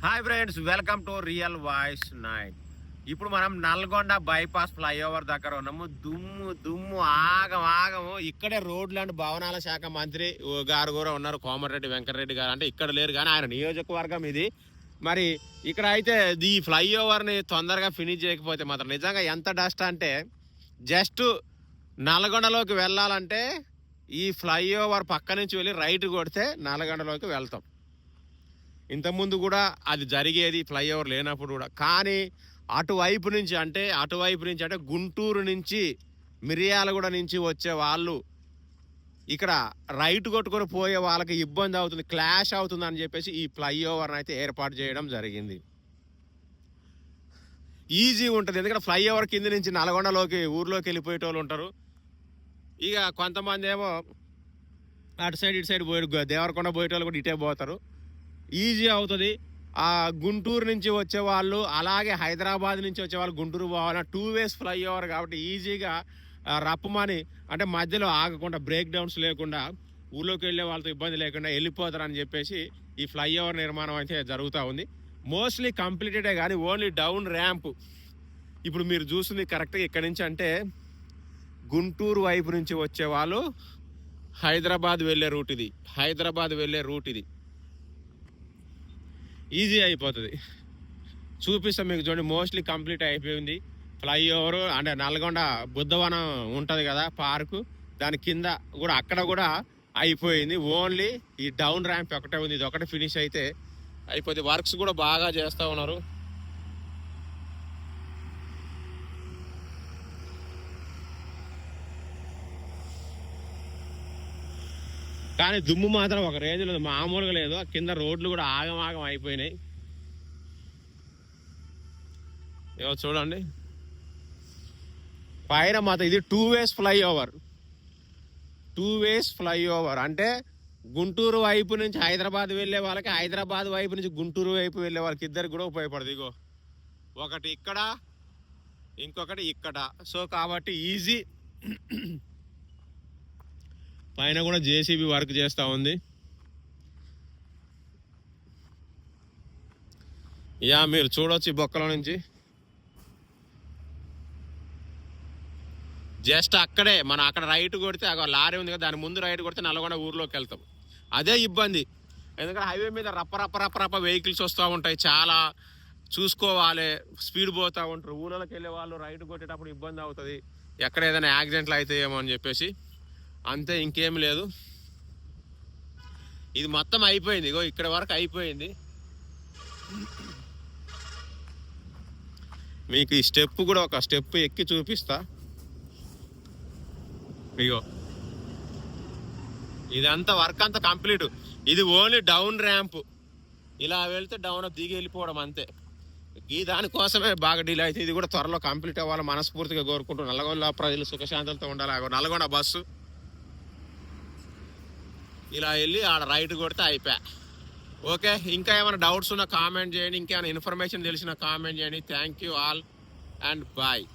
Hi friends, welcome to real voice 9. ఇప్పుడు మనం Nalgonda bypass flyover దగ్గర ఉన్నాము. దుమ్ము దుమ్ము ఆగము. ఇక్కడే రోడ్లు అండ్ భవనాల శాఖ మంత్రి గారు కూడా ఉన్నారు, కోమటిరెడ్డి వెంకటరెడ్డి గారు. అంటే ఇక్కడ లేరు కానీ ఆయన నియోజకవర్గం ఇది. మరి ఇక్కడ అయితే ఈ ఫ్లైఓవర్ని తొందరగా ఫినిష్ చేయకపోతే మాత్రం నిజంగా ఎంత డస్ట్ అంటే, జస్ట్ నల్గొండలోకి వెళ్ళాలంటే ఈ ఫ్లైఓవర్ పక్క నుంచి వెళ్ళి రైట్ కొడితే నల్గొండలోకి వెళ్తాం. ఇంతకుముందు కూడా అది జరిగేది ఫ్లైఓవర్ లేనప్పుడు కూడా. కానీ అటువైపు నుంచి అంటే గుంటూరు నుంచి మిర్యాలగూడ నుంచి వచ్చే వాళ్ళు ఇక్కడ రైట్ కొట్టుకొని పోయే వాళ్ళకి ఇబ్బంది అవుతుంది, క్లాష్ అవుతుంది అని చెప్పేసి ఈ ఫ్లైఓవర్ని అయితే ఏర్పాటు చేయడం జరిగింది. ఈజీ ఉంటుంది, ఎందుకంటే ఫ్లైఓవర్ కింద నుంచి నల్గొండలోకి ఊర్లోకి వెళ్ళిపోయేటోళ్ళు ఉంటారు. ఇక కొంతమంది ఏమో అటు సైడ్ ఇటు సైడ్ దేవరకొండ పోయేటోళ్ళు కూడా ఇటే పోతారు. ఈజీ అవుతుంది. ఆ గుంటూరు నుంచి వచ్చేవాళ్ళు, అలాగే హైదరాబాద్ నుంచి వచ్చేవాళ్ళు గుంటూరు పోవాలన్నా 2 ways ఫ్లైఓవర్ కాబట్టి ఈజీగా రప్పమని, అంటే మధ్యలో ఆగకుండా బ్రేక్ డౌన్స్ లేకుండా ఊళ్ళోకి వెళ్ళే వాళ్ళతో ఇబ్బంది లేకుండా వెళ్ళిపోతారని చెప్పేసి ఈ ఫ్లైఓవర్ నిర్మాణం అయితే జరుగుతూ ఉంది. మోస్ట్లీ కంప్లీటెడే కానీ ఓన్లీ డౌన్ ర్యాంప్ ఇప్పుడు మీరు చూస్తుంది కరెక్ట్గా ఇక్కడి నుంచి. అంటే గుంటూరు వైపు నుంచి వచ్చేవాళ్ళు హైదరాబాద్ వెళ్ళే రూట్ ఇది ఈజీ అయిపోతుంది. చూపిస్తాం మీకు, చూడండి. మోస్ట్లీ కంప్లీట్ అయిపోయింది ఫ్లైఓవర్. అంటే నల్గొండ బుద్ధవనం ఉంటుంది కదా పార్కు, దాని కింద కూడా అక్కడ కూడా అయిపోయింది. ఓన్లీ ఈ డౌన్ ర్యాంప్ ఒకటే ఉంది, ఇది ఒకటి ఫినిష్ అయితే అయిపోతుంది. వర్క్స్ కూడా బాగా చేస్తూ ఉన్నారు. కానీ దుమ్ము మాత్రం ఒక రేంజ్ లేదు, మామూలుగా లేదు. కింద రోడ్లు కూడా ఆగం అయిపోయినాయి. ఏవో చూడండి పైన మాత్రం ఇది 2 ways ఫ్లైఓవర్. అంటే గుంటూరు వైపు నుంచి హైదరాబాద్ వెళ్ళే వాళ్ళకి, హైదరాబాద్ వైపు నుంచి గుంటూరు వైపు వెళ్ళే వాళ్ళకి ఇద్దరికి కూడా ఉపయోగపడుతుంది. ఇగో ఒకటి ఇక్కడ, ఇంకొకటి ఇక్కడ. సో కాబట్టి ఈజీ. పైన కూడా జేసీబీ వర్క్ చేస్తూ ఉంది. మీరు చూడొచ్చు ఈ బొక్కల నుంచి. జస్ట్ అక్కడే మనం అక్కడ రైట్ కొడితే లారీ ఉంది కదా, దాని ముందు రైట్ కొడితే నల్గొండ ఊర్లోకి వెళ్తాం. అదే ఇబ్బంది, ఎందుకంటే హైవే మీద రప్ప వెహికల్స్ వస్తూ ఉంటాయి. చాలా చూసుకోవాలి, స్పీడ్ పోతూ ఉంటారు. ఊళ్ళోకి వెళ్ళే వాళ్ళు రైట్ కొట్టేటప్పుడు ఇబ్బంది అవుతుంది, ఎక్కడ ఏదైనా యాక్సిడెంట్లు అవుతాయేమో అని చెప్పేసి. అంతే, ఇంకేం లేదు. ఇది మొత్తం అయిపోయింది. ఇగో ఇక్కడ వరకు అయిపోయింది. మీకు ఈ స్టెప్ కూడా ఒక స్టెప్ ఎక్కి చూపిస్తా. ఇగో ఇదంతా వర్క్ అంతా కంప్లీట్. ఇది ఓన్లీ డౌన్ ర్యాంప్. ఇలా వెళ్తే డౌన్ దిగి వెళ్ళిపోవడం అంతే. ఈ దానికోసమే బాగా డీల్ అయితే. ఇది కూడా త్వరలో కంప్లీట్ అవ్వాలి మనస్ఫూర్తిగా కోరుకుంటూ. నల్గొండ ప్రజలు సుఖశాంతులతో ఉండాలి. నల్గొండ బస్సు ఇలా వెళ్ళి ఆడ రైట్ కొడితే అయిపోయా. ఓకే, ఇంకా ఏమైనా డౌట్స్ ఉన్నా కామెంట్ చేయండి, ఇంకేమైనా ఇన్ఫర్మేషన్ తెలిసిన కామెంట్ చేయండి. Thank you all and bye.